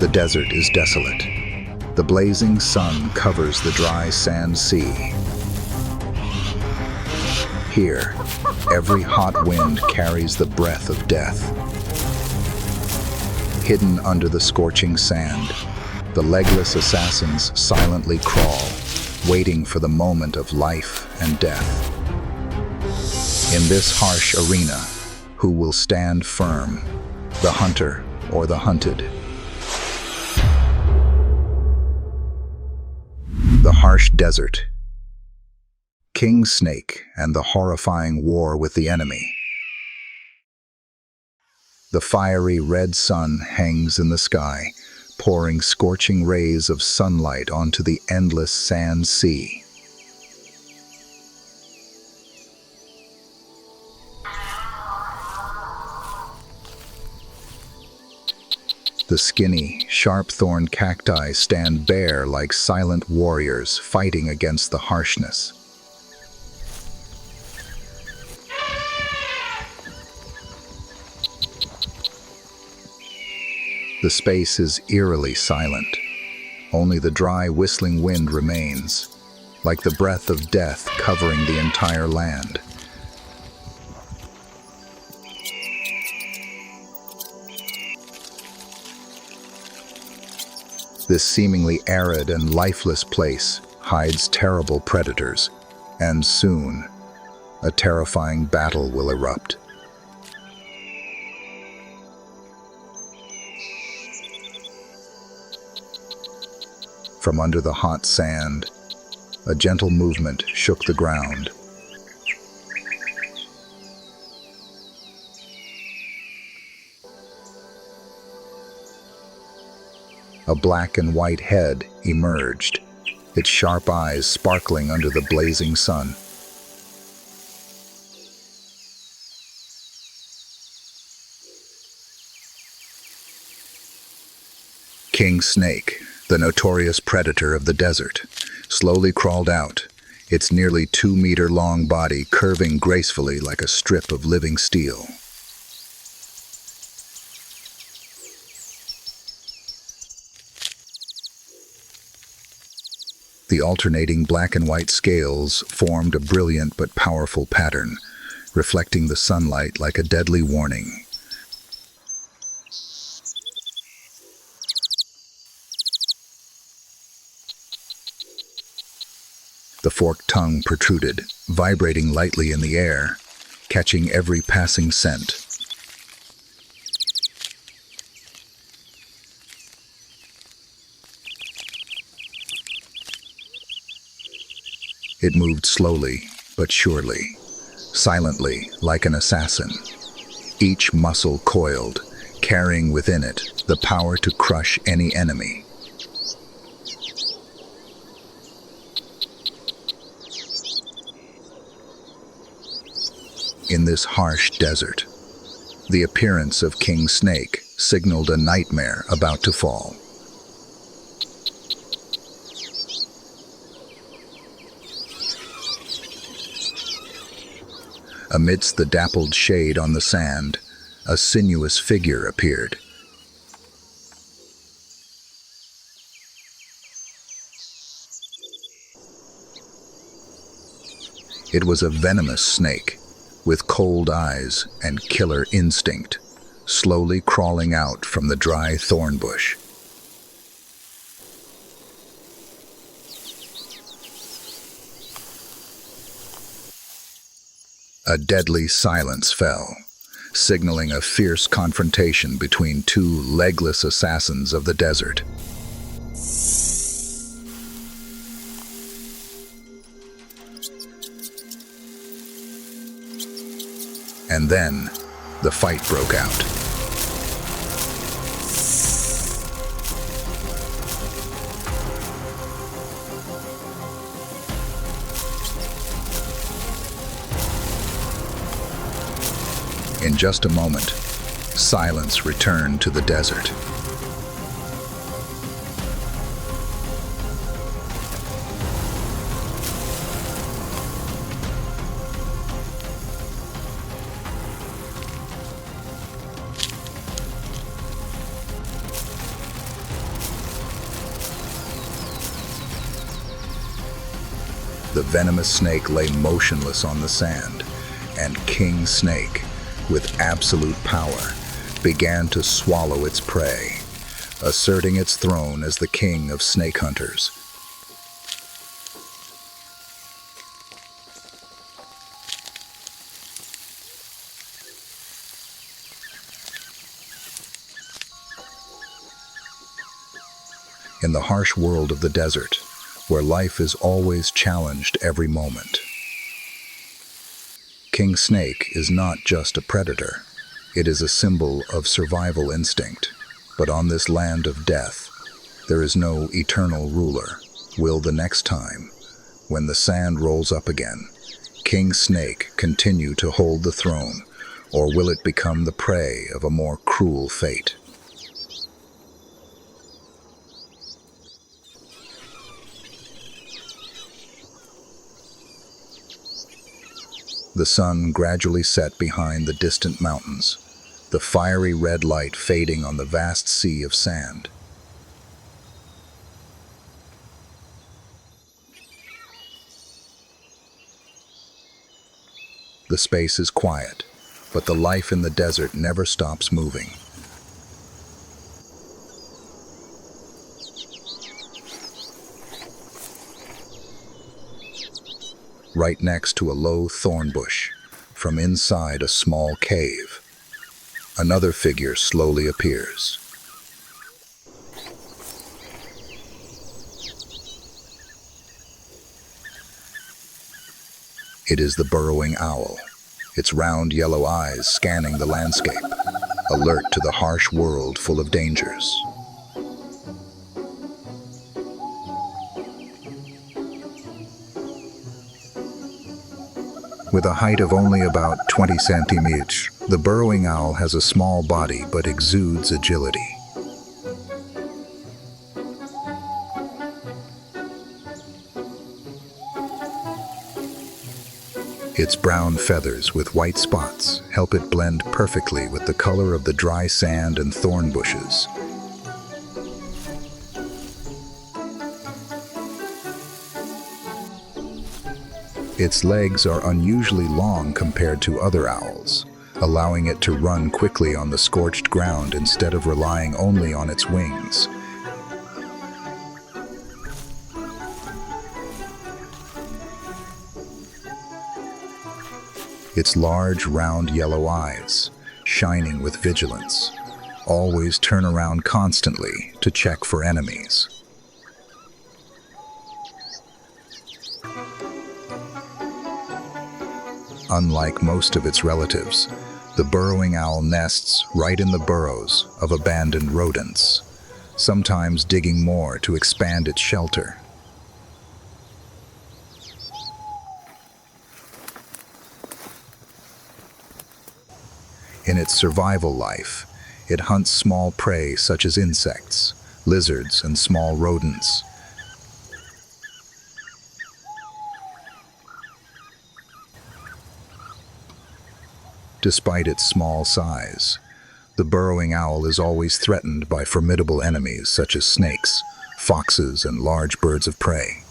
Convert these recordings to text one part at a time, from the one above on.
The desert is desolate. The blazing sun covers the dry sand sea. Here, every hot wind carries the breath of death. Hidden under the scorching sand, the legless assassins silently crawl, waiting for the moment of life and death. In this harsh arena, who will stand firm, the hunter or the hunted? The harsh desert. Kingsnake and the horrifying war with the enemy. The fiery red sun hangs in the sky, pouring scorching rays of sunlight onto the endless sand sea. The skinny, sharp-thorned cacti stand bare like silent warriors fighting against the harshness. The space is eerily silent. Only the dry, whistling wind remains, like the breath of death covering the entire land. This seemingly arid and lifeless place hides terrible predators, and soon, a terrifying battle will erupt. From under the hot sand, a gentle movement shook the ground. A black and white head emerged, its sharp eyes sparkling under the blazing sun. Kingsnake, the notorious predator of the desert, slowly crawled out, its nearly 2-meter-long body curving gracefully like a strip of living steel. The alternating black and white scales formed a brilliant but powerful pattern, reflecting the sunlight like a deadly warning. The forked tongue protruded, vibrating lightly in the air, catching every passing scent. It moved slowly, but surely, silently like an assassin. Each muscle coiled, carrying within it the power to crush any enemy. In this harsh desert, the appearance of Kingsnake signaled a nightmare about to fall. Amidst the dappled shade on the sand, a sinuous figure appeared. It was a venomous snake, with cold eyes and killer instinct, slowly crawling out from the dry thorn bush. A deadly silence fell, signaling a fierce confrontation between two legless assassins of the desert. And then, the fight broke out. In just a moment, silence returned to the desert. The venomous snake lay motionless on the sand, and King Snake, with absolute power, began to swallow its prey, asserting its throne as the king of snake hunters. In the harsh world of the desert, where life is always challenged every moment, King Snake is not just a predator. It is a symbol of survival instinct. But on this land of death, there is no eternal ruler. Will the next time, when the sand rolls up again, King Snake continue to hold the throne, or will it become the prey of a more cruel fate? The sun gradually set behind the distant mountains, the fiery red light fading on the vast sea of sand. The space is quiet, but the life in the desert never stops moving. Right next to a low thorn bush, from inside a small cave, another figure slowly appears. It is the burrowing owl, its round yellow eyes scanning the landscape, alert to the harsh world full of dangers. With a height of only about 20 centimeters, the burrowing owl has a small body but exudes agility. Its brown feathers with white spots help it blend perfectly with the color of the dry sand and thorn bushes. Its legs are unusually long compared to other owls, allowing it to run quickly on the scorched ground instead of relying only on its wings. Its large, round yellow eyes, shining with vigilance, always turn around constantly to check for enemies. Unlike most of its relatives, the burrowing owl nests right in the burrows of abandoned rodents, sometimes digging more to expand its shelter. In its survival life, it hunts small prey such as insects, lizards, and small rodents. Despite its small size, the burrowing owl is always threatened by formidable enemies such as snakes, foxes, and large birds of prey.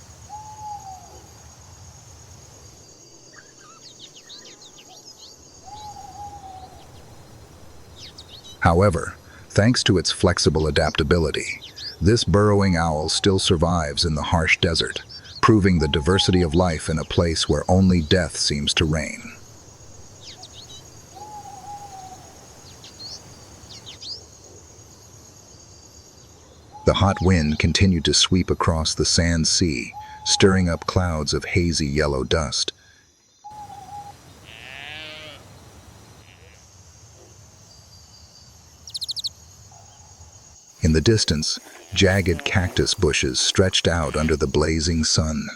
However, thanks to its flexible adaptability, this burrowing owl still survives in the harsh desert, proving the diversity of life in a place where only death seems to reign. The hot wind continued to sweep across the sand sea, stirring up clouds of hazy yellow dust. In the distance, jagged cactus bushes stretched out under the blazing sun,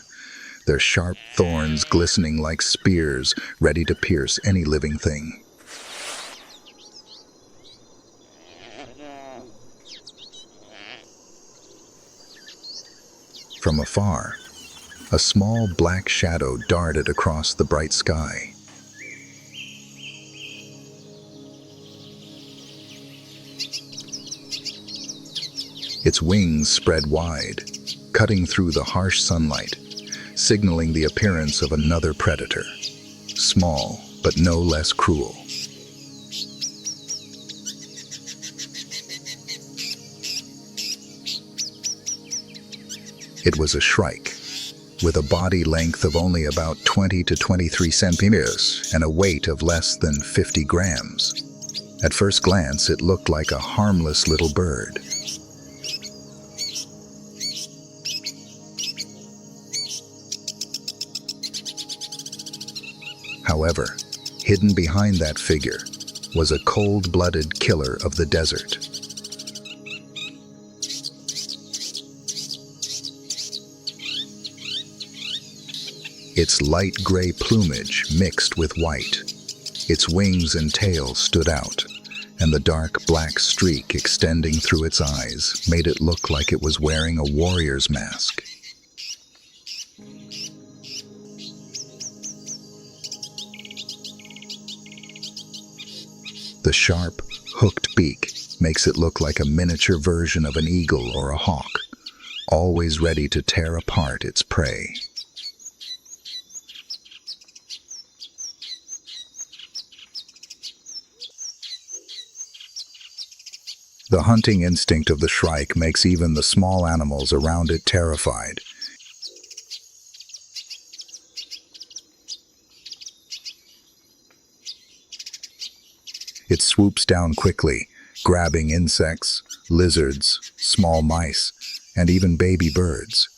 their sharp thorns glistening like spears ready to pierce any living thing. From afar, a small black shadow darted across the bright sky. Its wings spread wide, cutting through the harsh sunlight, signaling the appearance of another predator. Small, but no less cruel. It was a shrike, with a body length of only about 20 to 23 centimeters and a weight of less than 50 grams. At first glance, it looked like a harmless little bird. However, hidden behind that figure was a cold-blooded killer of the desert. Its light gray plumage mixed with white. Its wings and tail stood out, and the dark black streak extending through its eyes made it look like it was wearing a warrior's mask. The sharp, hooked beak makes it look like a miniature version of an eagle or a hawk, always ready to tear apart its prey. The hunting instinct of the shrike makes even the small animals around it terrified. It swoops down quickly, grabbing insects, lizards, small mice, and even baby birds.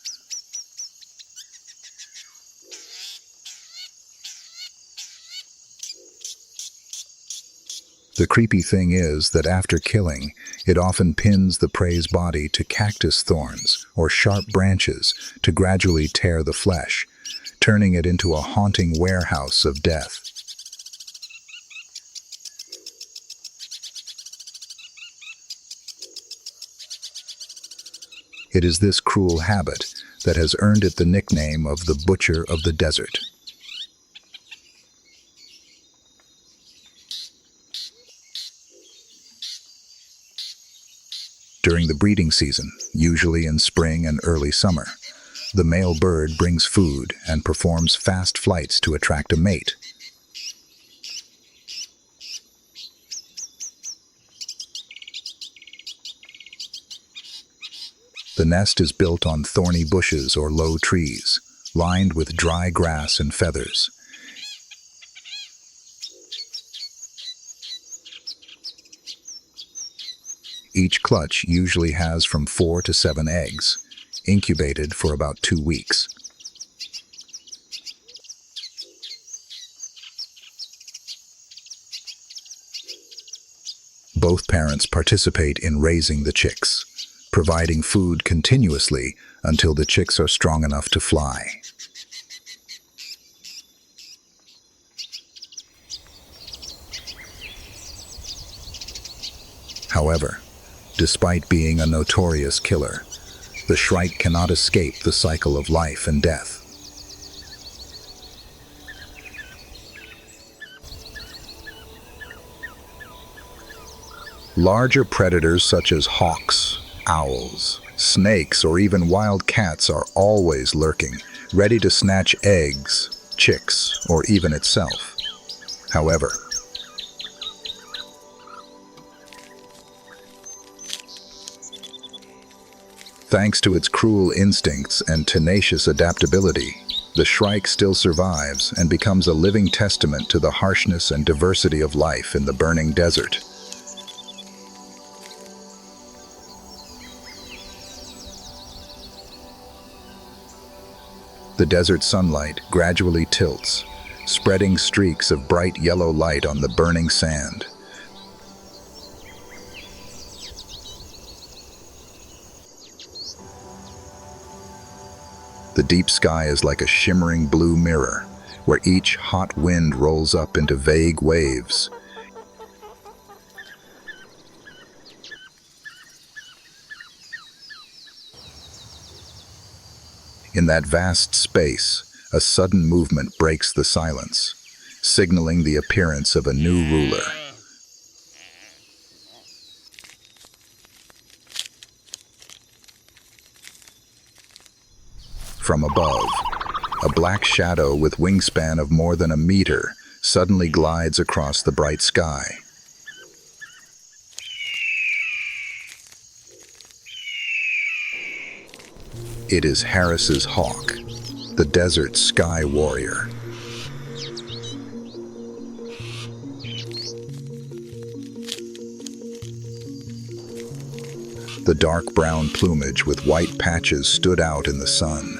The creepy thing is that after killing, it often pins the prey's body to cactus thorns or sharp branches to gradually tear the flesh, turning it into a haunting warehouse of death. It is this cruel habit that has earned it the nickname of the Butcher of the Desert. During the breeding season, usually in spring and early summer, the male bird brings food and performs fast flights to attract a mate. The nest is built on thorny bushes or low trees, lined with dry grass and feathers. Each clutch usually has from 4 to 7 eggs, incubated for about 2 weeks. Both parents participate in raising the chicks, providing food continuously until the chicks are strong enough to fly. However, despite being a notorious killer, the shrike cannot escape the cycle of life and death. Larger predators such as hawks, owls, snakes, or even wild cats are always lurking, ready to snatch eggs, chicks, or even itself. However, thanks to its cruel instincts and tenacious adaptability, the shrike still survives and becomes a living testament to the harshness and diversity of life in the burning desert. The desert sunlight gradually tilts, spreading streaks of bright yellow light on the burning sand. The deep sky is like a shimmering blue mirror, where each hot wind rolls up into vague waves. In that vast space, a sudden movement breaks the silence, signaling the appearance of a new ruler. From above, A black shadow with wingspan of more than a meter suddenly glides across the bright sky. It is Harris's hawk, the desert sky warrior. The dark brown plumage with white patches stood out in the sun.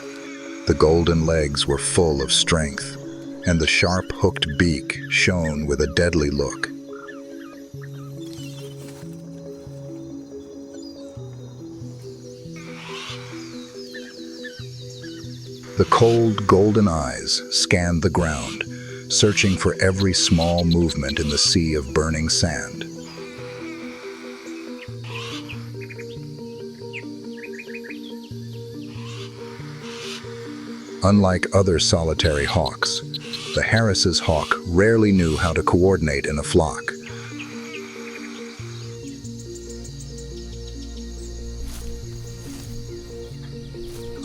The golden legs were full of strength, and the sharp hooked beak shone with a deadly look. The cold, golden eyes scanned the ground, searching for every small movement in the sea of burning sand. Unlike other solitary hawks, the Harris's hawk rarely knew how to coordinate in a flock.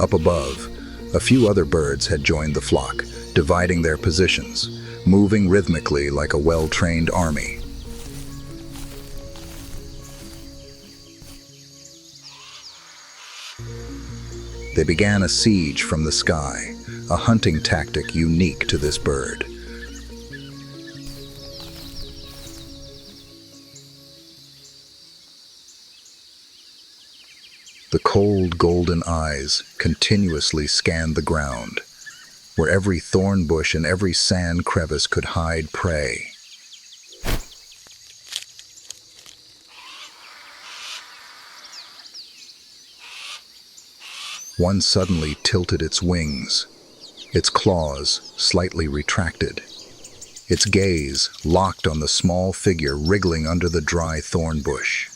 Up above, a few other birds had joined the flock, dividing their positions, moving rhythmically like a well-trained army. They began a siege from the sky, a hunting tactic unique to this bird. The cold, golden eyes continuously scanned the ground, where every thorn bush and every sand crevice could hide prey. One suddenly tilted its wings, its claws slightly retracted, its gaze locked on the small figure wriggling under the dry thorn bush.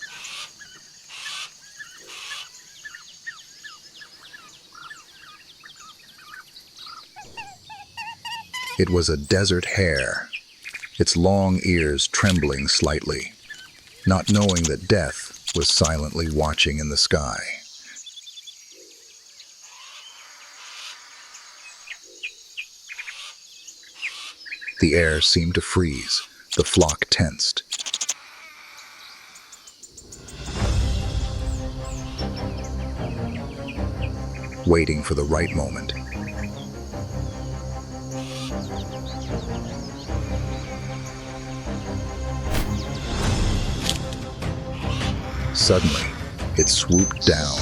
It was a desert hare, its long ears trembling slightly, not knowing that death was silently watching in the sky. The air seemed to freeze, the flock tensed. Waiting for the right moment. Suddenly, it swooped down.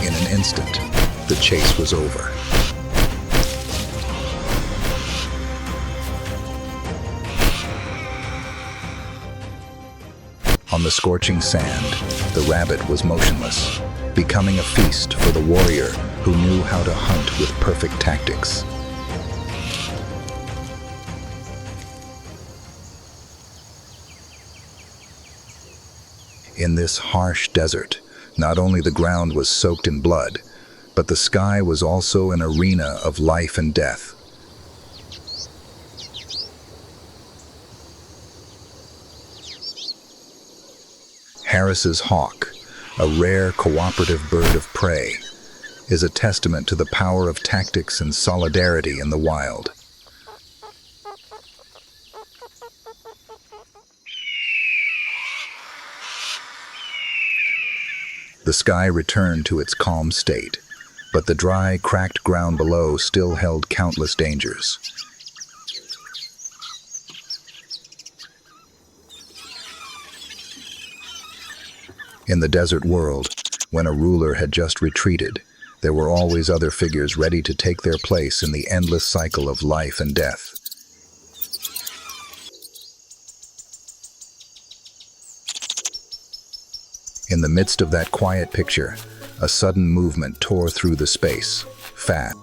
In an instant, the chase was over. On the scorching sand, the rabbit was motionless, becoming a feast for the warrior who knew how to hunt with perfect tactics. In this harsh desert, not only the ground was soaked in blood, but the sky was also an arena of life and death. Harris's hawk, a rare cooperative bird of prey, is a testament to the power of tactics and solidarity in the wild. The sky returned to its calm state, but the dry, cracked ground below still held countless dangers. In the desert world, when a ruler had just retreated, there were always other figures ready to take their place in the endless cycle of life and death. In the midst of that quiet picture, a sudden movement tore through the space, fast.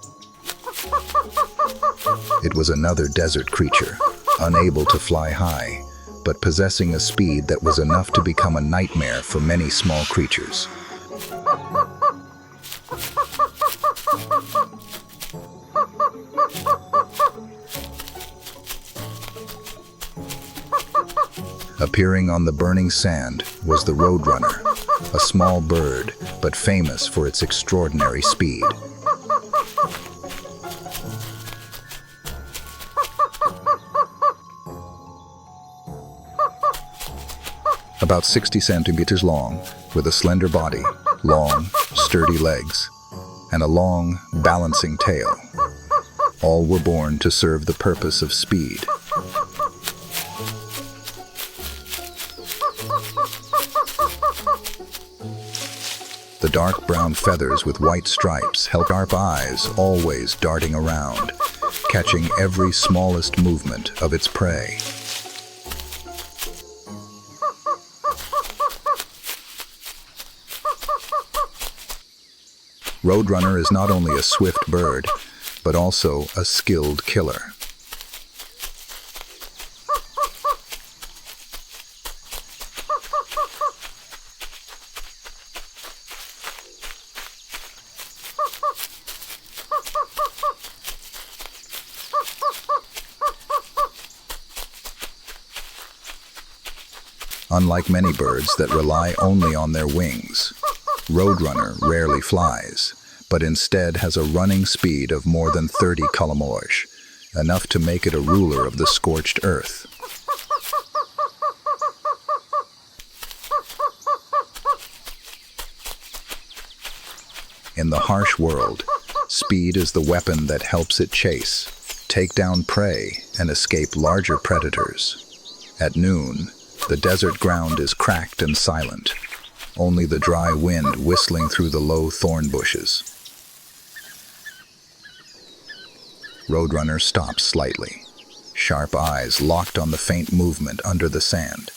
It was another desert creature, unable to fly high, but possessing a speed that was enough to become a nightmare for many small creatures. Appearing on the burning sand was the Roadrunner, a small bird, but famous for its extraordinary speed. About 60 centimeters long, with a slender body, long, sturdy legs, and a long, balancing tail. All were born to serve the purpose of speed. The dark brown feathers with white stripes help sharp eyes always darting around, catching every smallest movement of its prey. Roadrunner is not only a swift bird, but also a skilled killer. Unlike many birds that rely only on their wings, Roadrunner rarely flies, but instead has a running speed of more than 30 km/h, enough to make it a ruler of the scorched earth. In the harsh world, speed is the weapon that helps it chase, take down prey, and escape larger predators. At noon, the desert ground is cracked and silent, only the dry wind whistling through the low thorn bushes. Roadrunner stops slightly, sharp eyes locked on the faint movement under the sand.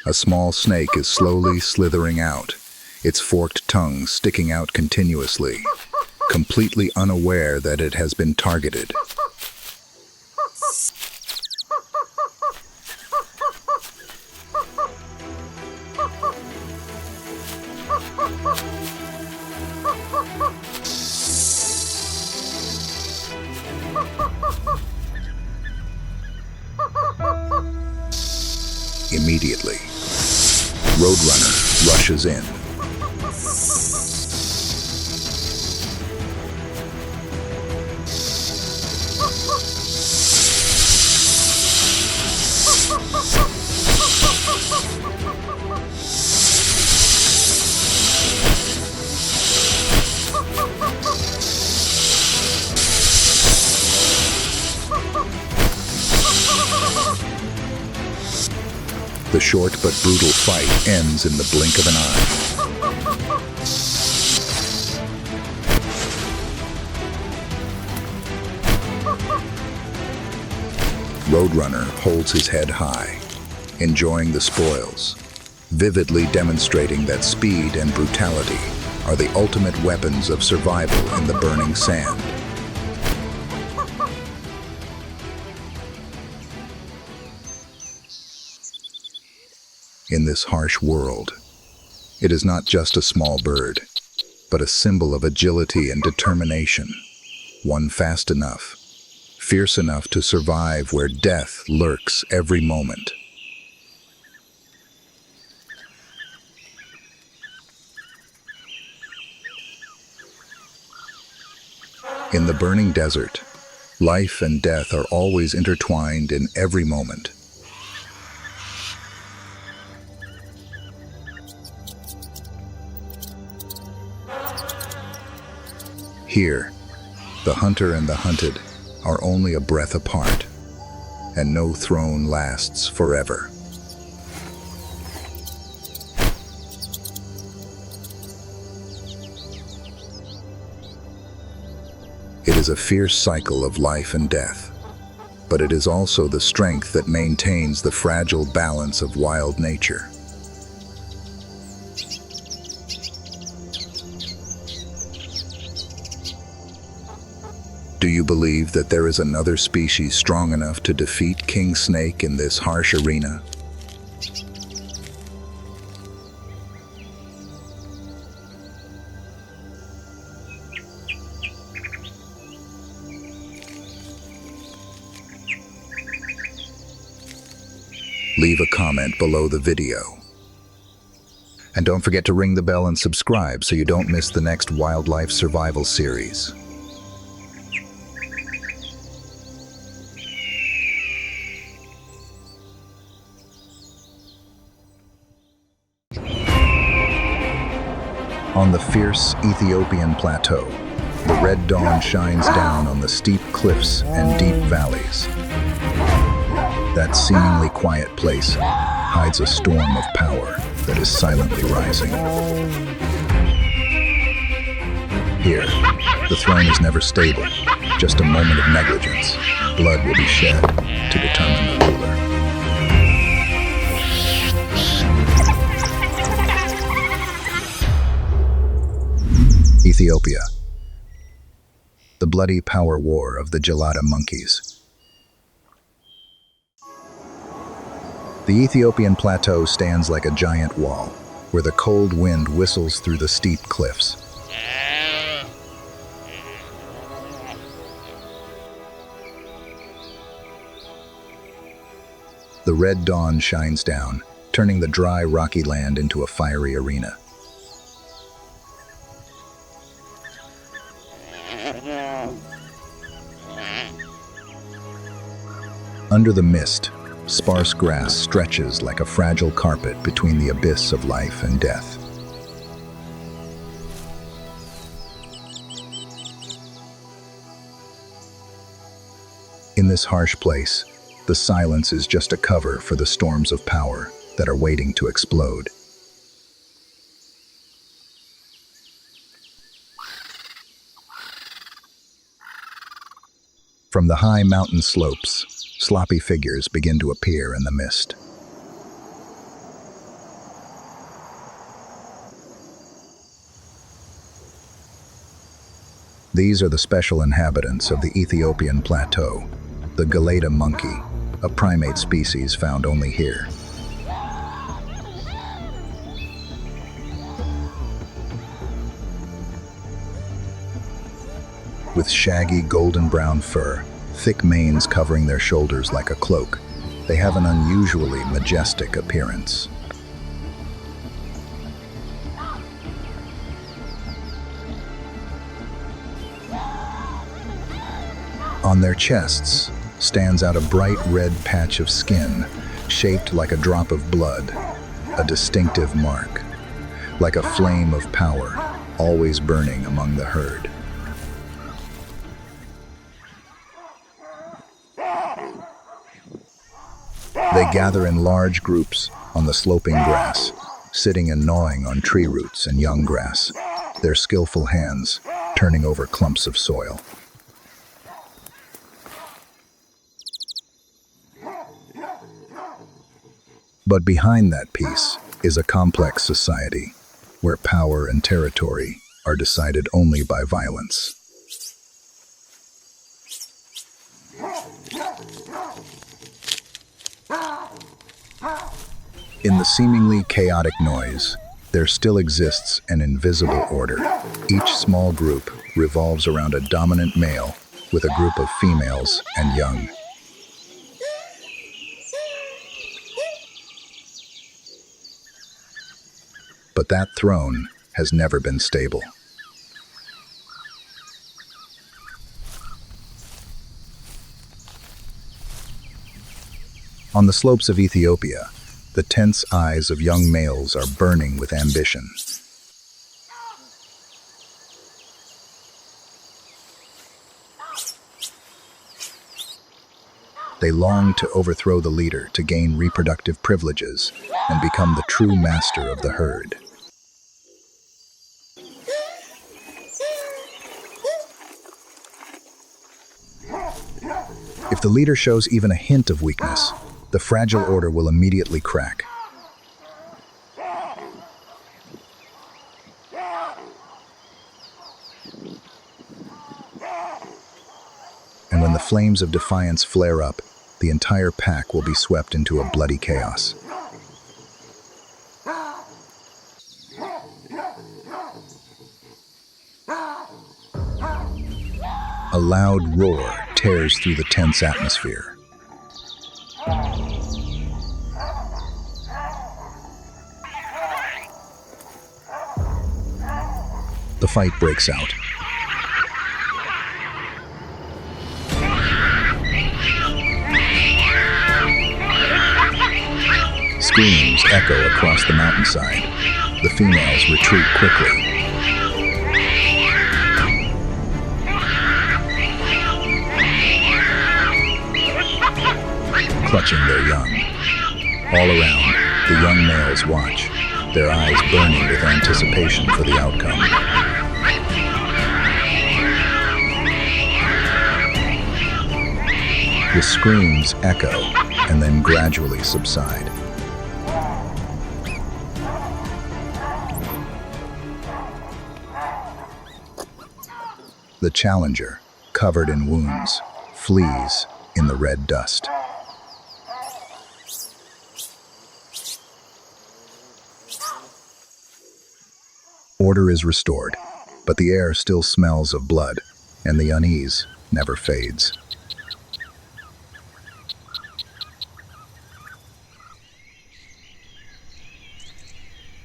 A small snake is slowly slithering out, its forked tongue sticking out continuously, completely unaware that it has been targeted. Immediately, Roadrunner rushes in. The short but brutal fight ends in the blink of an eye. Roadrunner holds his head high, enjoying the spoils, vividly demonstrating that speed and brutality are the ultimate weapons of survival in the burning sand. In this harsh world, it is not just a small bird, but a symbol of agility and determination, one fast enough, fierce enough to survive where death lurks every moment. In the burning desert, life and death are always intertwined in every moment. Here, the hunter and the hunted are only a breath apart, and no throne lasts forever. It is a fierce cycle of life and death, but it is also the strength that maintains the fragile balance of wild nature. Do you believe that there is another species strong enough to defeat king snake in this harsh arena? Leave a comment below the video. And don't forget to ring the bell and subscribe so you don't miss the next wildlife survival series. On the fierce Ethiopian plateau, the red dawn shines down on the steep cliffs and deep valleys. That seemingly quiet place hides a storm of power that is silently rising. Here, the throne is never stable, just a moment of negligence. Blood will be shed to determine the ruler. Ethiopia. The bloody power war of the Gelada monkeys. The Ethiopian plateau stands like a giant wall, where the cold wind whistles through the steep cliffs. The red dawn shines down, turning the dry, rocky land into a fiery arena. Under the mist, sparse grass stretches like a fragile carpet between the abyss of life and death. In this harsh place, the silence is just a cover for the storms of power that are waiting to explode. From the high mountain slopes, sloppy figures begin to appear in the mist. These are the special inhabitants of the Ethiopian plateau, the Gelada monkey, a primate species found only here. With shaggy golden-brown fur, thick manes covering their shoulders like a cloak, they have an unusually majestic appearance. On their chests stands out a bright red patch of skin, shaped like a drop of blood, a distinctive mark, like a flame of power, always burning among the herd. They gather in large groups on the sloping grass, sitting and gnawing on tree roots and young grass, their skillful hands turning over clumps of soil. But behind that peace is a complex society where power and territory are decided only by violence. In the seemingly chaotic noise, there still exists an invisible order. Each small group revolves around a dominant male with a group of females and young. But that throne has never been stable. On the slopes of Ethiopia, the tense eyes of young males are burning with ambition. They long to overthrow the leader to gain reproductive privileges and become the true master of the herd. If the leader shows even a hint of weakness, the fragile order will immediately crack. flames of defiance flare up, the entire pack will be swept into a bloody chaos. A loud roar tears through the tense atmosphere. The fight breaks out. Screams echo across the mountainside. The females retreat quickly. Clutching their young. All around, the young males watch, their eyes burning with anticipation for the outcome. The screams echo and then gradually subside. The challenger, covered in wounds, flees in the red dust. Order is restored, but the air still smells of blood, and the unease never fades.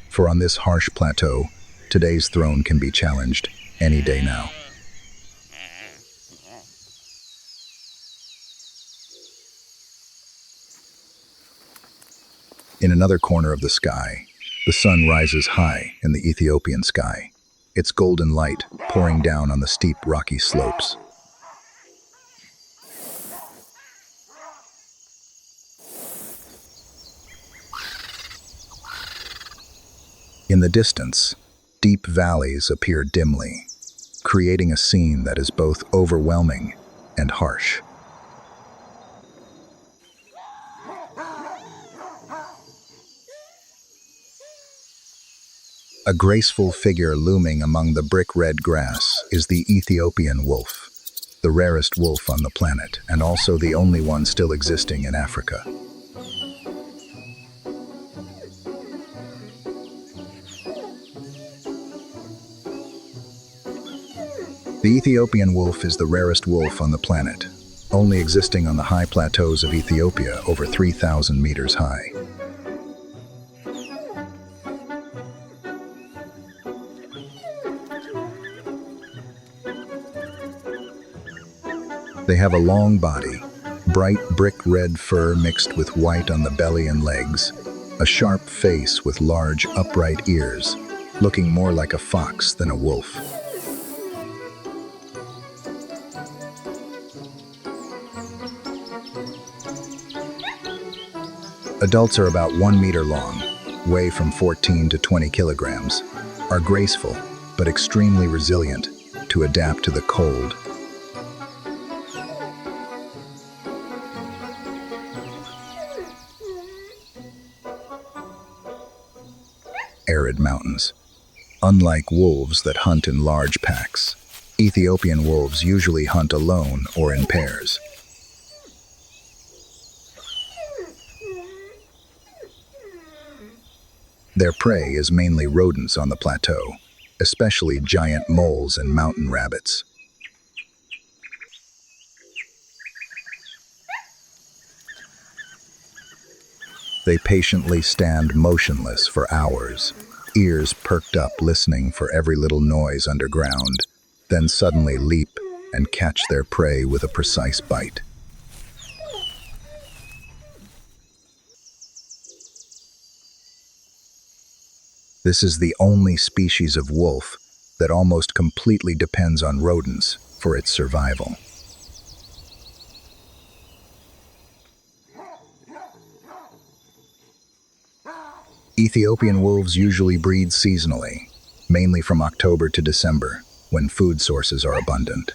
For on this harsh plateau, today's throne can be challenged any day now. In another corner of the sky, the sun rises high in the Ethiopian sky, its golden light pouring down on the steep rocky slopes. In the distance, deep valleys appear dimly, creating a scene that is both overwhelming and harsh. A graceful figure looming among the brick-red grass is the Ethiopian wolf, the rarest wolf on the planet, and also the only one still existing in Africa. The Ethiopian wolf is the rarest wolf on the planet, only existing on the high plateaus of Ethiopia over 3,000 meters high. They have a long body, bright brick-red fur mixed with white on the belly and legs, a sharp face with large upright ears, looking more like a fox than a wolf. Adults are about 1 meter long, weigh from 14 to 20 kilograms, are graceful but extremely resilient to adapt to the cold. Arid mountains. Unlike wolves that hunt in large packs, Ethiopian wolves usually hunt alone or in pairs. Their prey is mainly rodents on the plateau, especially giant moles and mountain rabbits. They patiently stand motionless for hours, ears perked up listening for every little noise underground, then suddenly leap and catch their prey with a precise bite. This is the only species of wolf that almost completely depends on rodents for its survival. Ethiopian wolves usually breed seasonally, mainly from October to December, when food sources are abundant.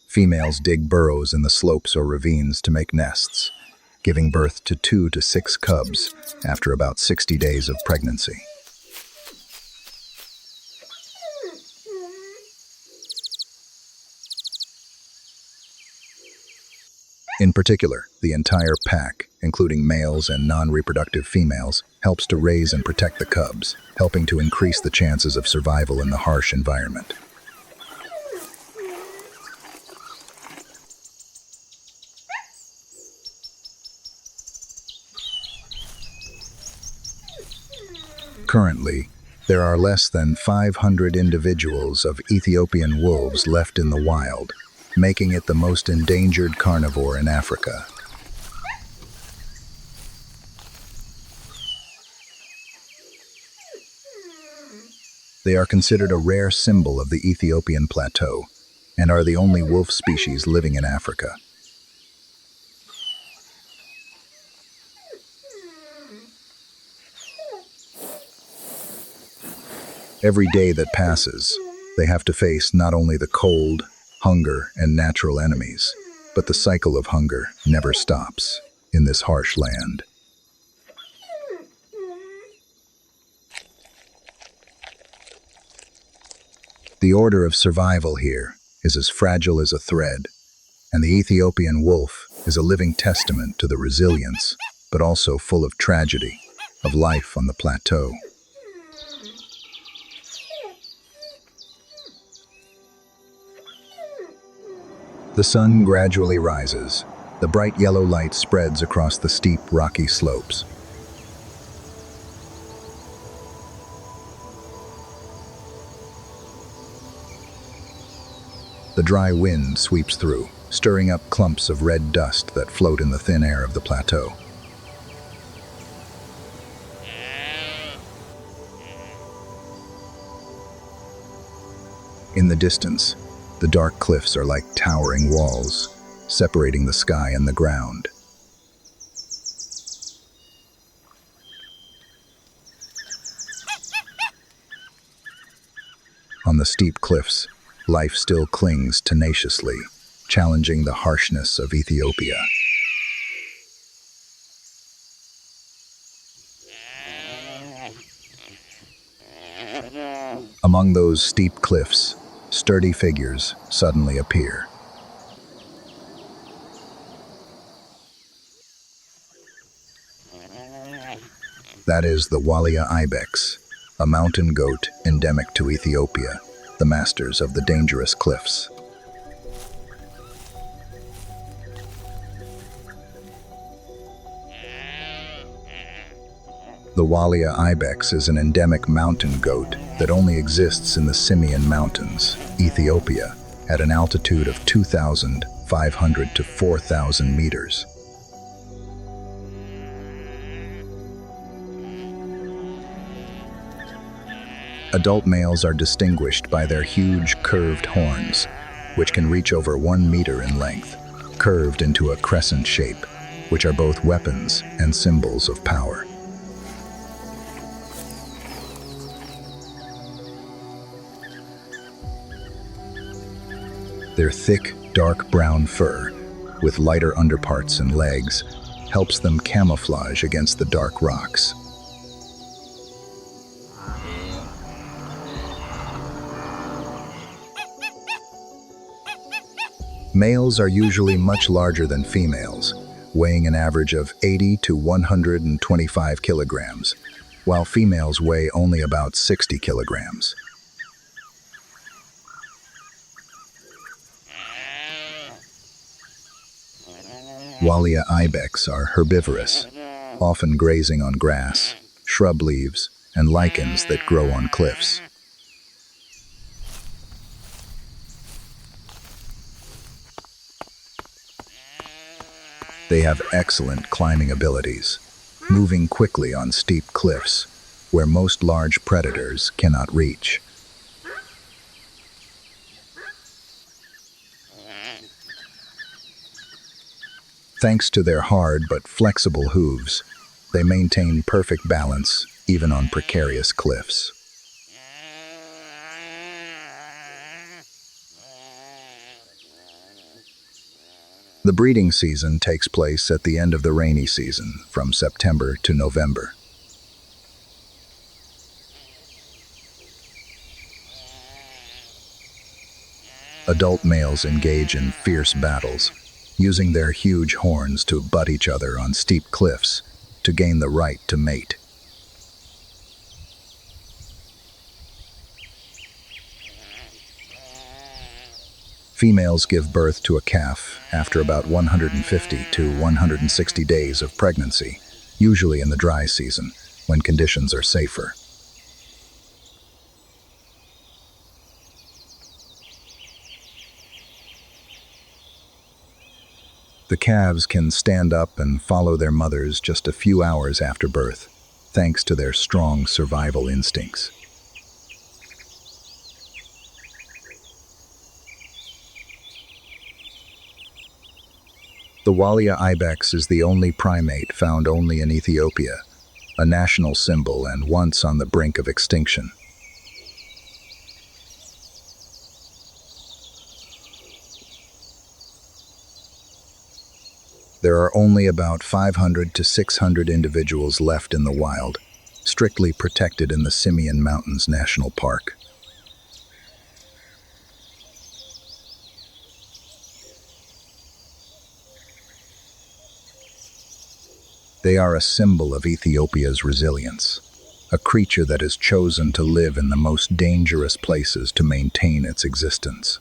Females dig burrows in the slopes or ravines to make nests, giving birth to 2 to 6 cubs after about 60 days of pregnancy. In particular, the entire pack, including males and non-reproductive females, helps to raise and protect the cubs, helping to increase the chances of survival in the harsh environment. Currently, there are less than 500 individuals of Ethiopian wolves left in the wild, making it the most endangered carnivore in Africa. They are considered a rare symbol of the Ethiopian plateau and are the only wolf species living in Africa. Every day that passes, they have to face not only the cold, hunger, and natural enemies, but the cycle of hunger never stops in this harsh land. The order of survival here is as fragile as a thread, and the Ethiopian wolf is a living testament to the resilience, but also full of tragedy, of life on the plateau. The sun gradually rises. The bright yellow light spreads across the steep, rocky slopes. The dry wind sweeps through, stirring up clumps of red dust that float in the thin air of the plateau. In the distance, the dark cliffs are like towering walls, separating the sky and the ground. On the steep cliffs, life still clings tenaciously, challenging the harshness of Ethiopia. Among those steep cliffs, sturdy figures suddenly appear. That is the Walia ibex, a mountain goat endemic to Ethiopia, the masters of the dangerous cliffs. The Walia ibex is an endemic mountain goat that only exists in the Simien Mountains, Ethiopia, at an altitude of 2,500 to 4,000 meters. Adult males are distinguished by their huge curved horns, which can reach over 1 meter in length, curved into a crescent shape, which are both weapons and symbols of power. Their thick, dark brown fur, with lighter underparts and legs, helps them camouflage against the dark rocks. Males are usually much larger than females, weighing an average of 80 to 125 kilograms, while females weigh only about 60 kilograms. Walia ibex are herbivorous, often grazing on grass, shrub leaves, and lichens that grow on cliffs. They have excellent climbing abilities, moving quickly on steep cliffs, where most large predators cannot reach. Thanks to their hard but flexible hooves, they maintain perfect balance even on precarious cliffs. The breeding season takes place at the end of the rainy season, from September to November. Adult males engage in fierce battles, using their huge horns to butt each other on steep cliffs to gain the right to mate. Females give birth to a calf after about 150 to 160 days of pregnancy, usually in the dry season, when conditions are safer. The calves can stand up and follow their mothers just a few hours after birth, thanks to their strong survival instincts. The Walia ibex is the only primate found only in Ethiopia, a national symbol and once on the brink of extinction. There are only about 500 to 600 individuals left in the wild, strictly protected in the Simien Mountains National Park. They are a symbol of Ethiopia's resilience, a creature that has chosen to live in the most dangerous places to maintain its existence.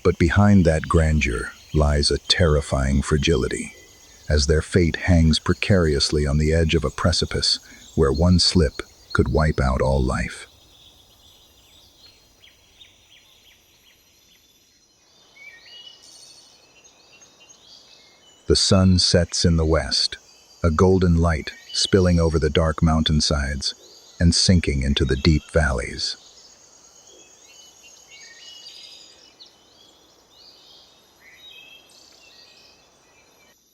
But behind that grandeur lies a terrifying fragility, as their fate hangs precariously on the edge of a precipice where one slip could wipe out all life. The sun sets in the west, a golden light spilling over the dark mountainsides and sinking into the deep valleys.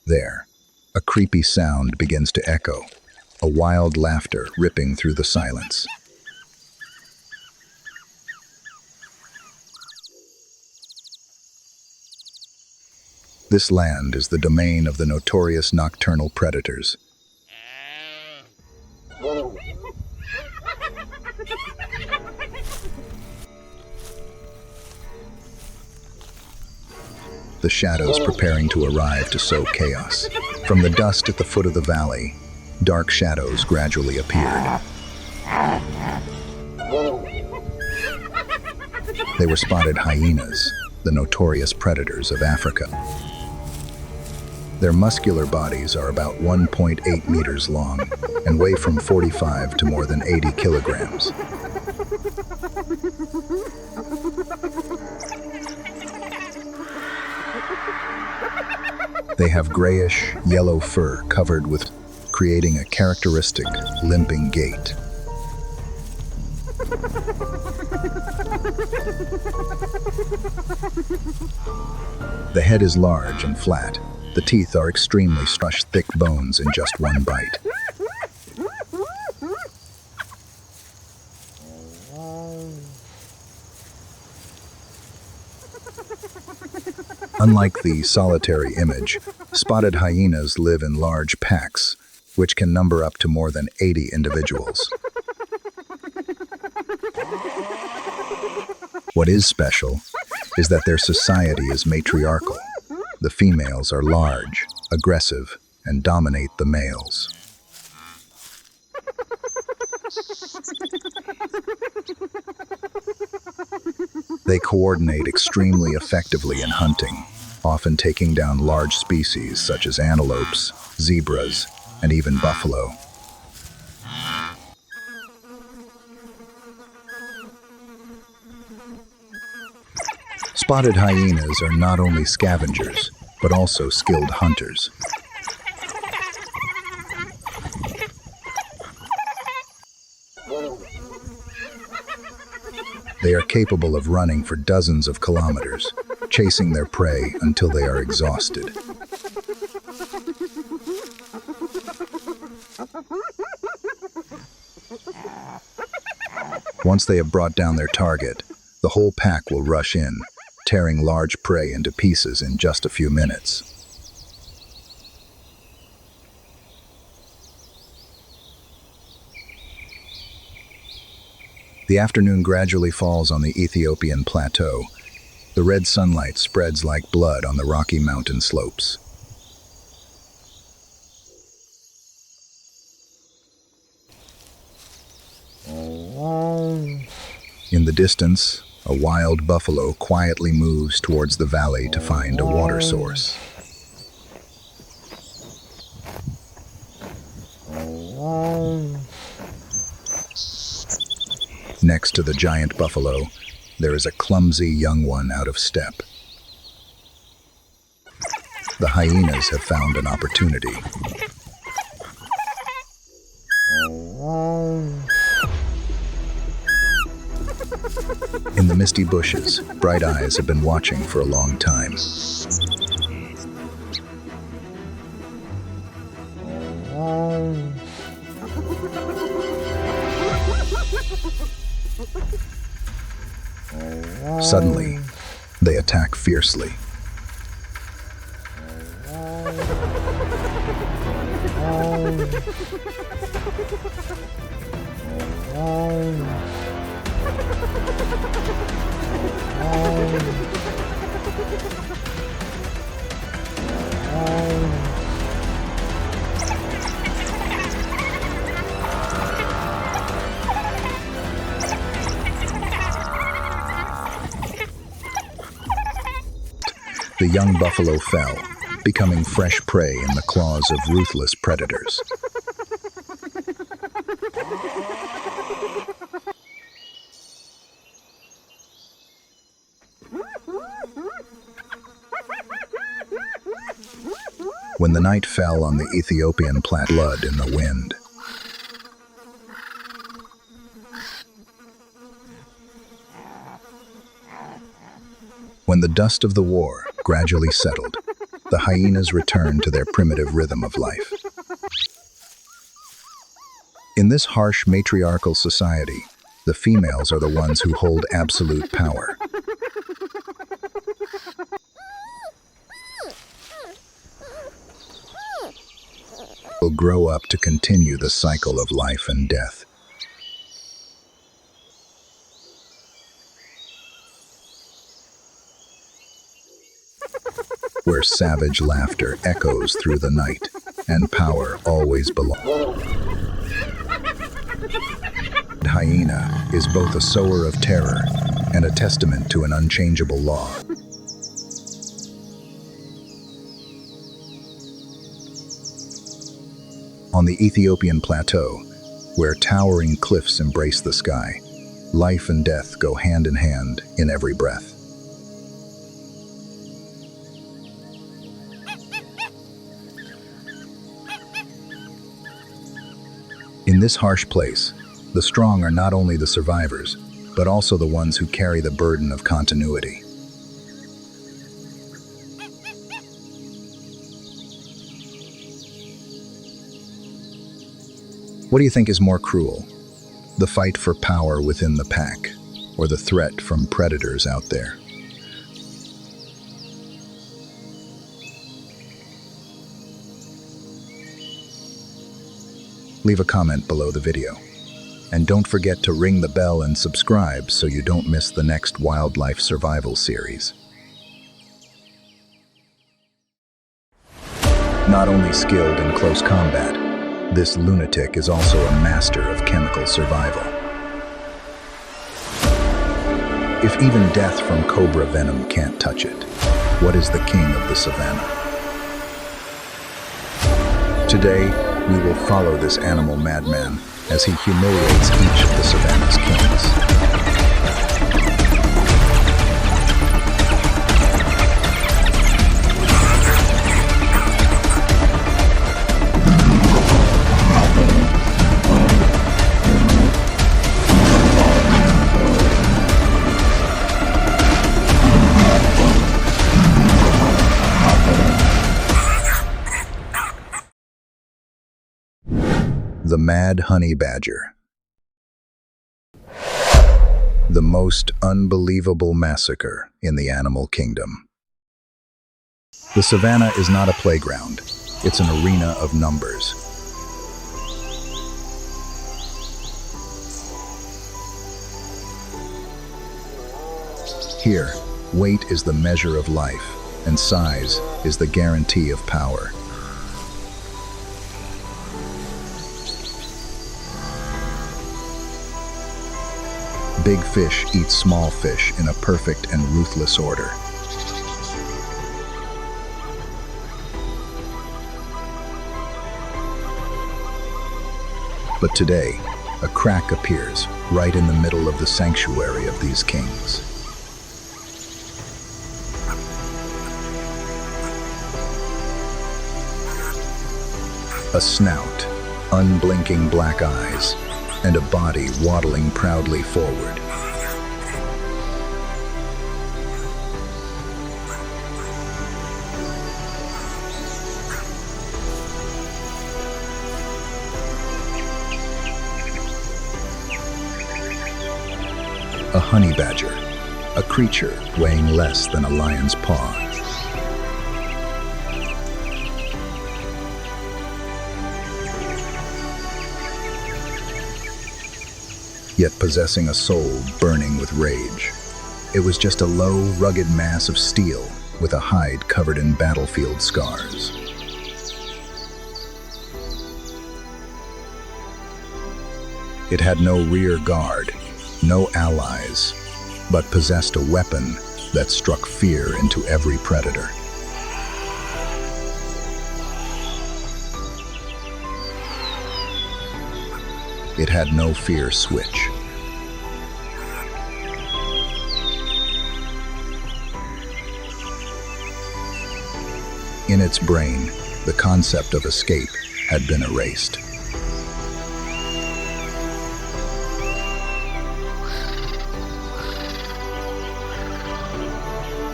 There, a creepy sound begins to echo, a wild laughter ripping through the silence. This land is the domain of the notorious nocturnal predators. The shadows preparing to arrive to sow chaos. From the dust at the foot of the valley, dark shadows gradually appeared. They were spotted hyenas, the notorious predators of Africa. Their muscular bodies are about 1.8 meters long and weigh from 45 to more than 80 kilograms. They have grayish, yellow fur covered with, creating a characteristic limping gait. The head is large and flat. The teeth are extremely crushed, thick bones in just one bite. Unlike the solitary image, spotted hyenas live in large packs, which can number up to more than 80 individuals. What is special is that their society is matriarchal. The females are large, aggressive, and dominate the males. They coordinate extremely effectively in hunting, often taking down large species such as antelopes, zebras, and even buffalo. Spotted hyenas are not only scavengers, but also skilled hunters. They are capable of running for dozens of kilometers, chasing their prey until they are exhausted. Once they have brought down their target, the whole pack will rush in, tearing large prey into pieces in just a few minutes. The afternoon gradually falls on the Ethiopian plateau. The red sunlight spreads like blood on the rocky mountain slopes. In the distance, a wild buffalo quietly moves towards the valley to find a water source. Next to the giant buffalo, there is a clumsy young one out of step. The hyenas have found an opportunity. In the misty bushes, bright eyes have been watching for a long time. Suddenly, they attack fiercely. The young buffalo fell, becoming fresh prey in the claws of ruthless predators. When the night fell on the Ethiopian plateau, blood in the wind. When the dust of the war gradually settled, the hyenas returned to their primitive rhythm of life. In this harsh matriarchal society, the females are the ones who hold absolute power. Will grow up to continue the cycle of life and death. Where savage laughter echoes through the night, and power always belongs. The hyena is both a sower of terror and a testament to an unchangeable law. On the Ethiopian plateau, where towering cliffs embrace the sky, life and death go hand in hand in every breath. In this harsh place, the strong are not only the survivors, but also the ones who carry the burden of continuity. What do you think is more cruel? The fight for power within the pack, or the threat from predators out there? Leave a comment below the video. And don't forget to ring the bell and subscribe so you don't miss the next wildlife survival series. Not only skilled in close combat, this lunatic is also a master of chemical survival. If even death from cobra venom can't touch it, what is the king of the savannah? Today, we will follow this animal madman as he humiliates each of the savannah's kings. The mad honey badger. The most unbelievable massacre in the animal kingdom. The savannah is not a playground, it's an arena of numbers. Here, weight is the measure of life, and size is the guarantee of power. Big fish eat small fish in a perfect and ruthless order. But today, a crack appears right in the middle of the sanctuary of these kings. A snout, unblinking black eyes, and a body waddling proudly forward. A honey badger, a creature weighing less than a lion's paw. Yet possessing a soul burning with rage. It was just a low, rugged mass of steel with a hide covered in battlefield scars. It had no rear guard, no allies, but possessed a weapon that struck fear into every predator. It had no fear switch. In its brain, the concept of escape had been erased.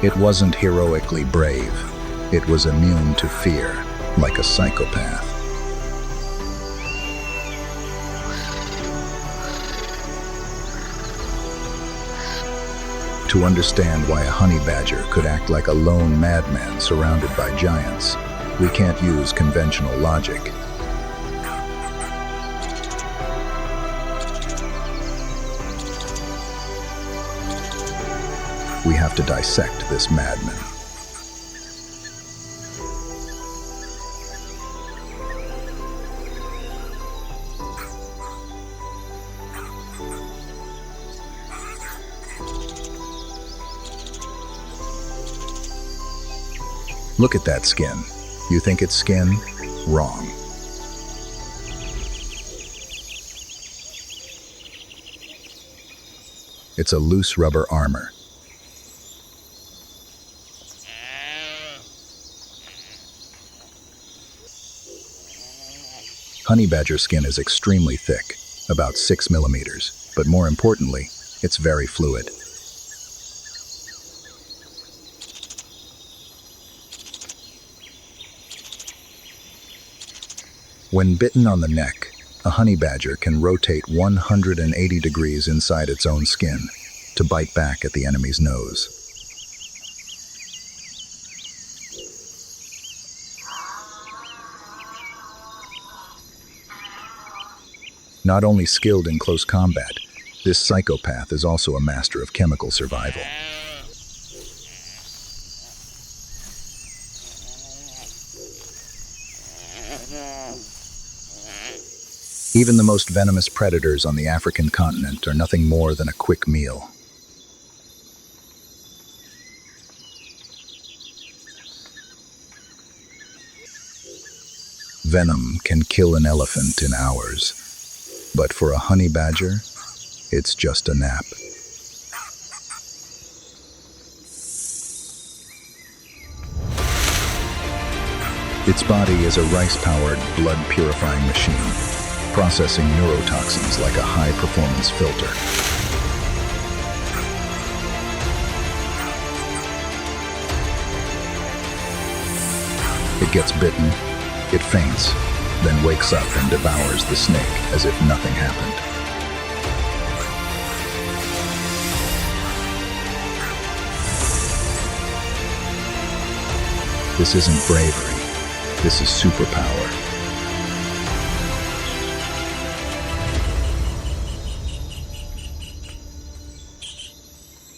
It wasn't heroically brave. It was immune to fear, like a psychopath. To understand why a honey badger could act like a lone madman surrounded by giants, we can't use conventional logic. We have to dissect this madman. Look at that skin. You think it's skin? Wrong. It's a loose rubber armor. Honey badger skin is extremely thick, about 6 millimeters, but more importantly, it's very fluid. When bitten on the neck, a honey badger can rotate 180 degrees inside its own skin to bite back at the enemy's nose. Not only skilled in close combat, this psychopath is also a master of chemical survival. Even the most venomous predators on the African continent are nothing more than a quick meal. Venom can kill an elephant in hours, but for a honey badger, it's just a nap. Its body is a rice-powered, blood-purifying machine, processing neurotoxins like a high-performance filter. It gets bitten, it faints, then wakes up and devours the snake as if nothing happened. This isn't bravery, this is superpower.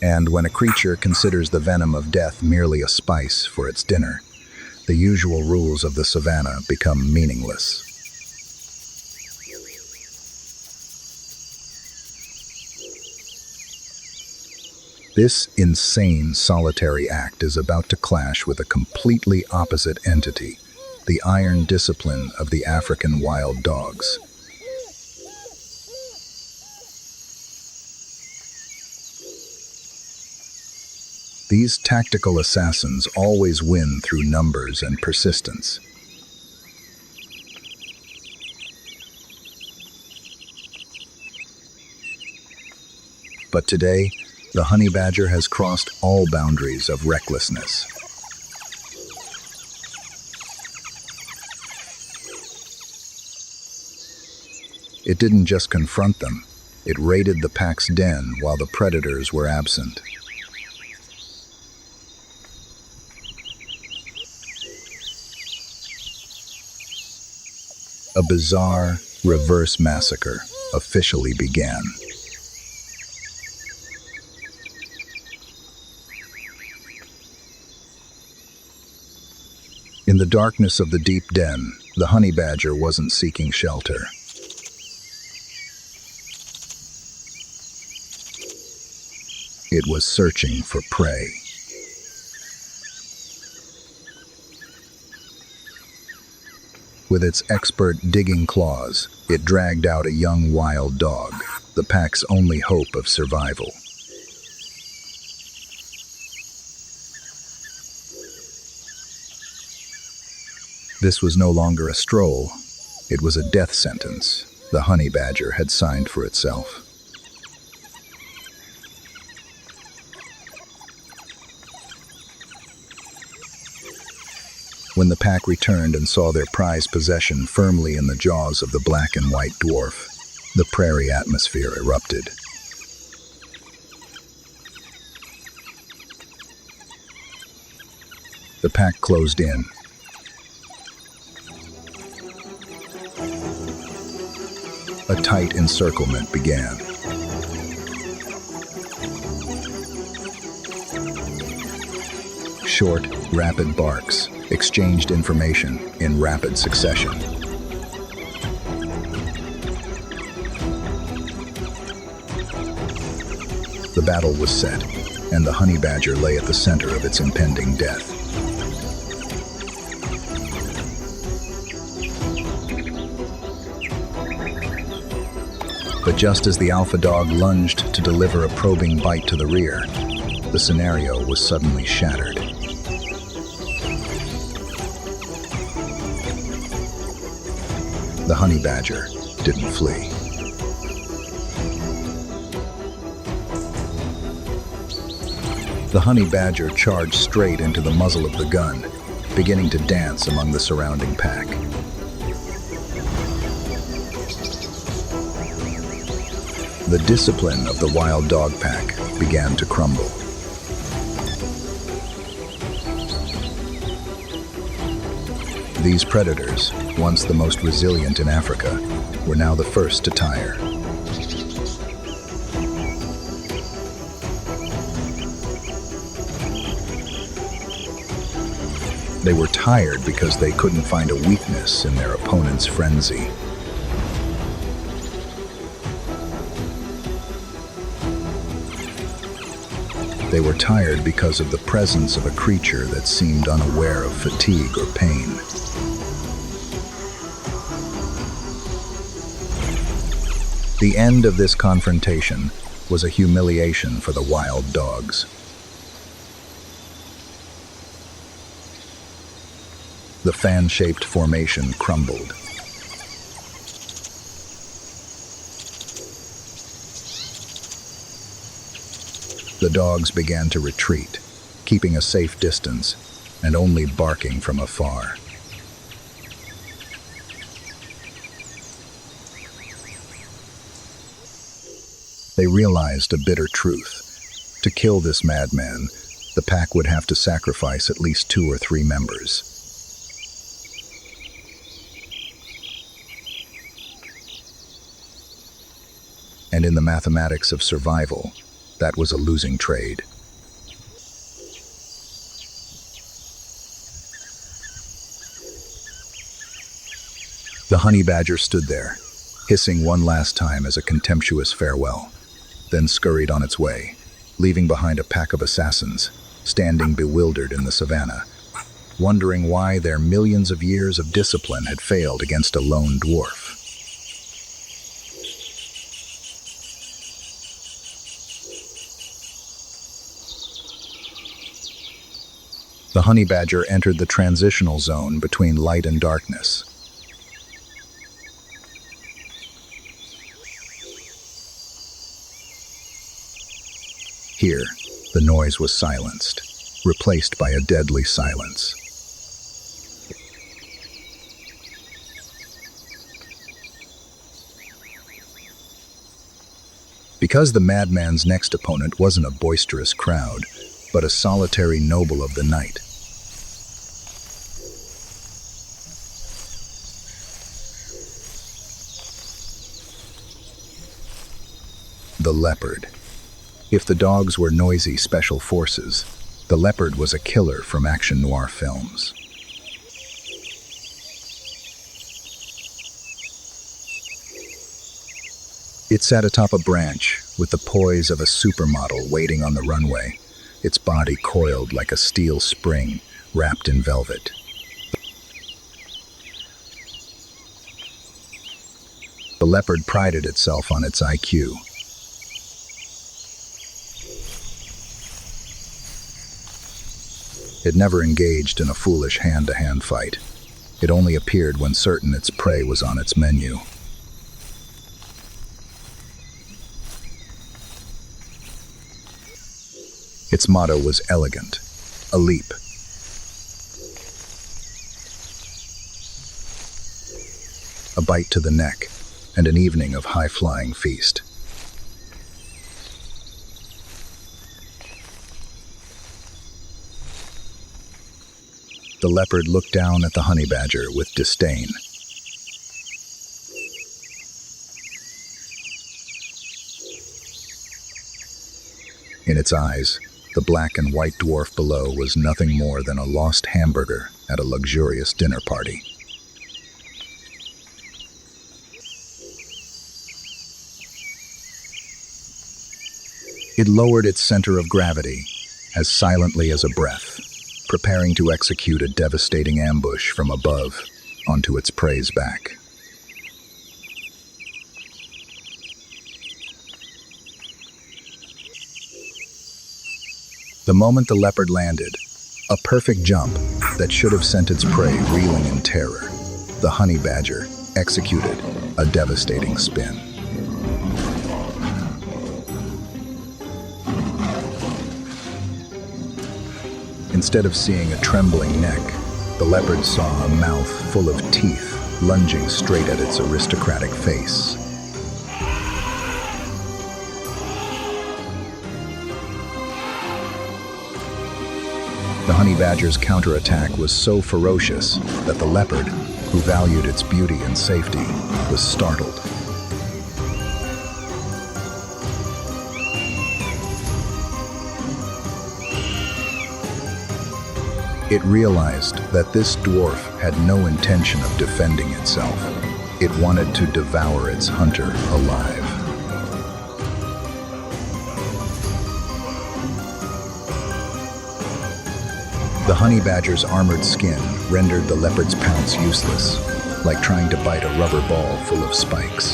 And when a creature considers the venom of death merely a spice for its dinner, the usual rules of the savanna become meaningless. This insane solitary act is about to clash with a completely opposite entity, the iron discipline of the African wild dogs. These tactical assassins always win through numbers and persistence. But today, the honey badger has crossed all boundaries of recklessness. It didn't just confront them, it raided the pack's den while the predators were absent. A bizarre, reverse massacre officially began. In the darkness of the deep den, the honey badger wasn't seeking shelter. It was searching for prey. With its expert digging claws, it dragged out a young wild dog, the pack's only hope of survival. This was no longer a stroll. It was a death sentence the honey badger had signed for itself. When the pack returned and saw their prized possession firmly in the jaws of the black and white dwarf, the prairie atmosphere erupted. The pack closed in. A tight encirclement began. Short, rapid barks exchanged information in rapid succession. The battle was set, and the honey badger lay at the center of its impending death. But just as the alpha dog lunged to deliver a probing bite to the rear, the scenario was suddenly shattered. The honey badger didn't flee. The honey badger charged straight into the muzzle of the gun, beginning to dance among the surrounding pack. The discipline of the wild dog pack began to crumble. These predators, once the most resilient in Africa, were now the first to tire. They were tired because they couldn't find a weakness in their opponent's frenzy. They were tired because of the presence of a creature that seemed unaware of fatigue or pain. The end of this confrontation was a humiliation for the wild dogs. The fan-shaped formation crumbled. The dogs began to retreat, keeping a safe distance and only barking from afar. They realized a bitter truth. To kill this madman, the pack would have to sacrifice at least 2 or 3 members. And in the mathematics of survival, That was a losing trade. The honey badger stood there, hissing one last time as a contemptuous farewell, then scurried on its way, leaving behind a pack of assassins, standing bewildered in the savannah, wondering why their millions of years of discipline had failed against a lone dwarf. The honey badger entered the transitional zone between light and darkness. Here, the noise was silenced, replaced by a deadly silence. Because the madman's next opponent wasn't a boisterous crowd, but a solitary noble of the night. The leopard. If the dogs were noisy special forces, the leopard was a killer from action noir films. It sat atop a branch, with the poise of a supermodel waiting on the runway, its body coiled like a steel spring wrapped in velvet. The leopard prided itself on its IQ. It never engaged in a foolish hand-to-hand fight. It only appeared when certain its prey was on its menu. Its motto was elegant: a leap. A bite to the neck, and an evening of high-flying feast. The leopard looked down at the honey badger with disdain. In its eyes, the black and white dwarf below was nothing more than a lost hamburger at a luxurious dinner party. It lowered its center of gravity as silently as a breath, preparing to execute a devastating ambush from above onto its prey's back. The moment the leopard landed, a perfect jump that should have sent its prey reeling in terror, the honey badger executed a devastating spin. Instead of seeing a trembling neck, the leopard saw a mouth full of teeth lunging straight at its aristocratic face. The honey badger's counterattack was so ferocious that the leopard, who valued its beauty and safety, was startled. It realized that this dwarf had no intention of defending itself. It wanted to devour its hunter alive. The honey badger's armored skin rendered the leopard's pounce useless, like trying to bite a rubber ball full of spikes.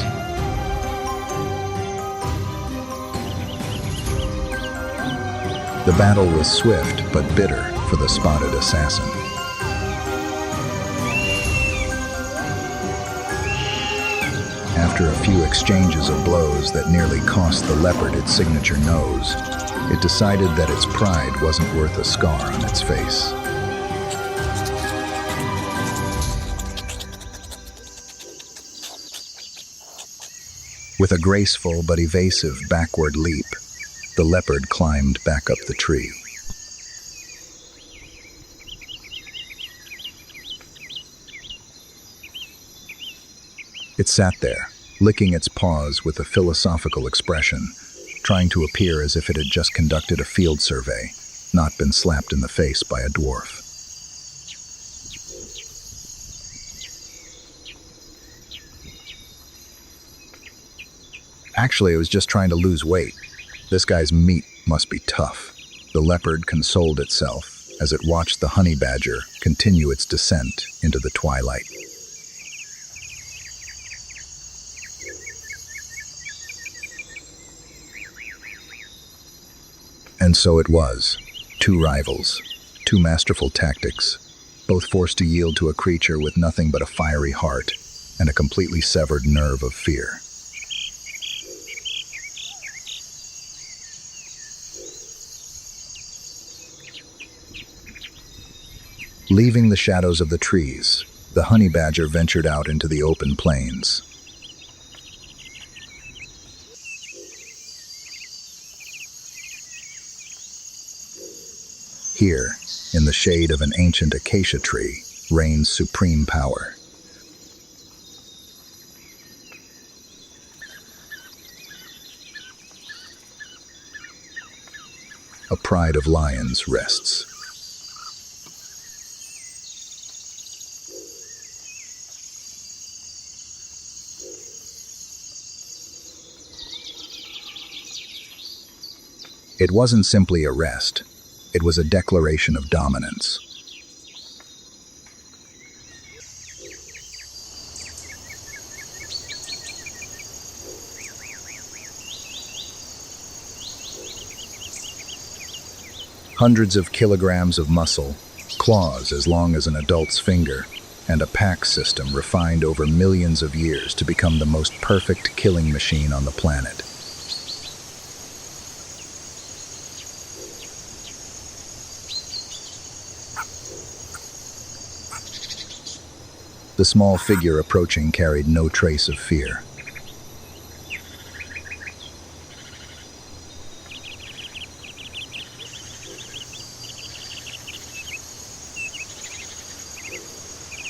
The battle was swift but bitter for the spotted assassin. After a few exchanges of blows that nearly cost the leopard its signature nose, it decided that its pride wasn't worth a scar on its face. With a graceful but evasive backward leap, the leopard climbed back up the tree. It sat there, licking its paws with a philosophical expression, trying to appear as if it had just conducted a field survey, not been slapped in the face by a dwarf. Actually, it was just trying to lose weight. This guy's meat must be tough. The leopard consoled itself as it watched the honey badger continue its descent into the twilight. And so it was. Two rivals, two masterful tactics, both forced to yield to a creature with nothing but a fiery heart and a completely severed nerve of fear. Leaving the shadows of the trees, the honey badger ventured out into the open plains. Here, in the shade of an ancient acacia tree, reigns supreme power. A pride of lions rests. It wasn't simply a rest, it was a declaration of dominance. Hundreds of kilograms of muscle, claws as long as an adult's finger, and a pack system refined over millions of years to become the most perfect killing machine on the planet. The small figure approaching carried no trace of fear.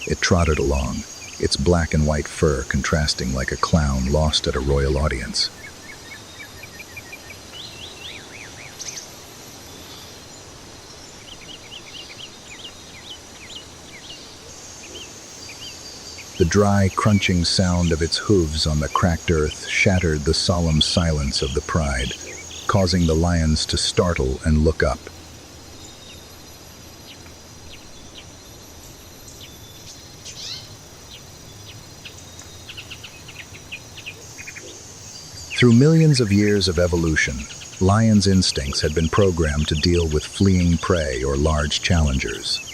It trotted along, its black and white fur contrasting like a clown lost at a royal audience. The dry, crunching sound of its hooves on the cracked earth shattered the solemn silence of the pride, causing the lions to startle and look up. Through millions of years of evolution, lions' instincts had been programmed to deal with fleeing prey or large challengers.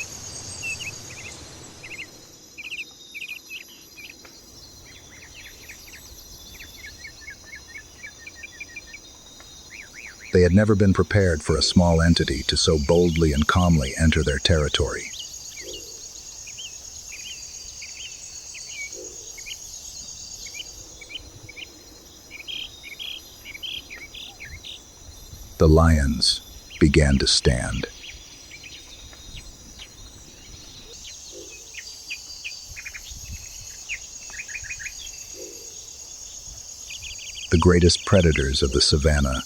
They had never been prepared for a small entity to so boldly and calmly enter their territory. The lions began to stand. The greatest predators of the savannah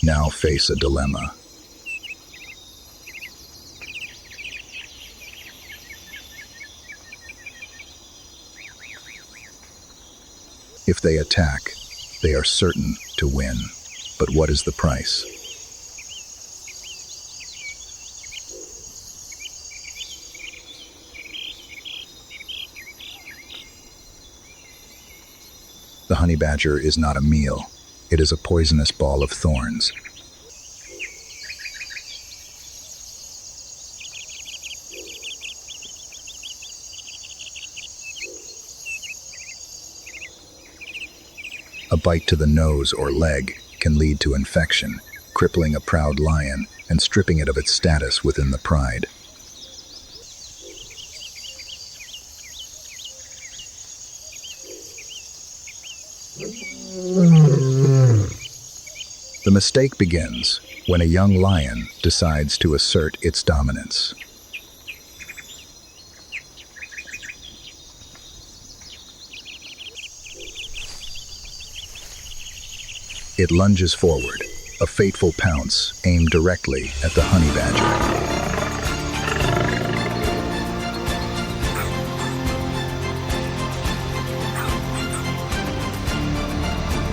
now face a dilemma. If they attack, they are certain to win. But what is the price? The honey badger is not a meal. It is a poisonous ball of thorns. A bite to the nose or leg can lead to infection, crippling a proud lion and stripping it of its status within the pride. The mistake begins when a young lion decides to assert its dominance. It lunges forward, a fateful pounce aimed directly at the honey badger.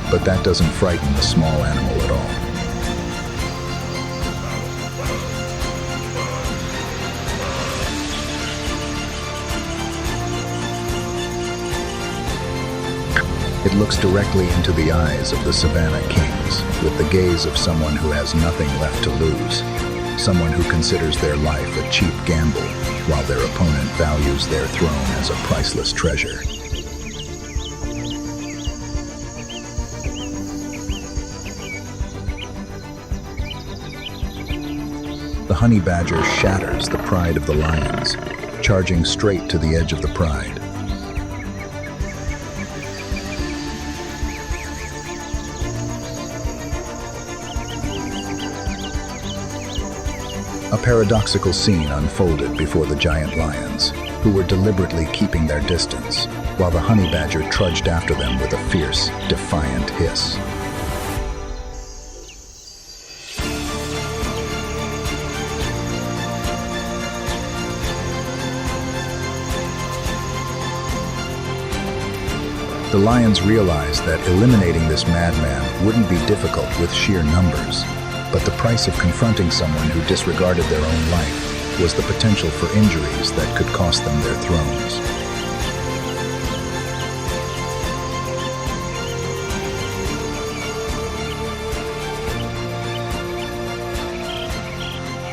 But that doesn't frighten the small animal at all. It looks directly into the eyes of the Savannah Kings with the gaze of someone who has nothing left to lose, someone who considers their life a cheap gamble while their opponent values their throne as a priceless treasure. The honey badger shatters the pride of the lions, charging straight to the edge of the pride. A paradoxical scene unfolded before the giant lions, who were deliberately keeping their distance, while the honey badger trudged after them with a fierce, defiant hiss. The lions realized that eliminating this madman wouldn't be difficult with sheer numbers, but the price of confronting someone who disregarded their own life was the potential for injuries that could cost them their thrones.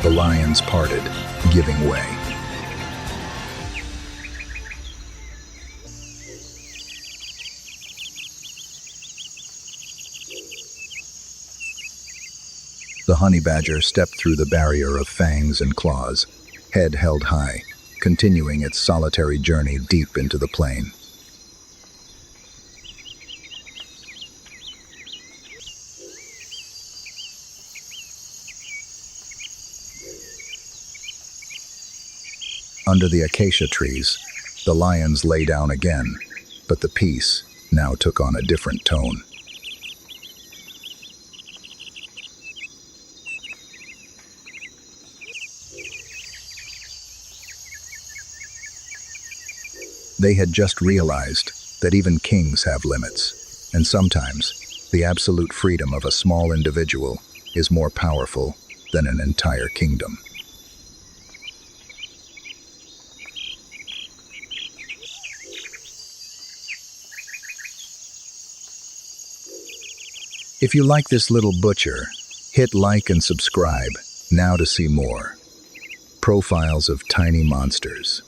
The lions parted, giving way. The honey badger stepped through the barrier of fangs and claws, head held high, continuing its solitary journey deep into the plain. Under the acacia trees, the lions lay down again, but the peace now took on a different tone. They had just realized that even kings have limits, and sometimes the absolute freedom of a small individual is more powerful than an entire kingdom. If you like this little butcher, hit like and subscribe now to see more. Profiles of tiny monsters.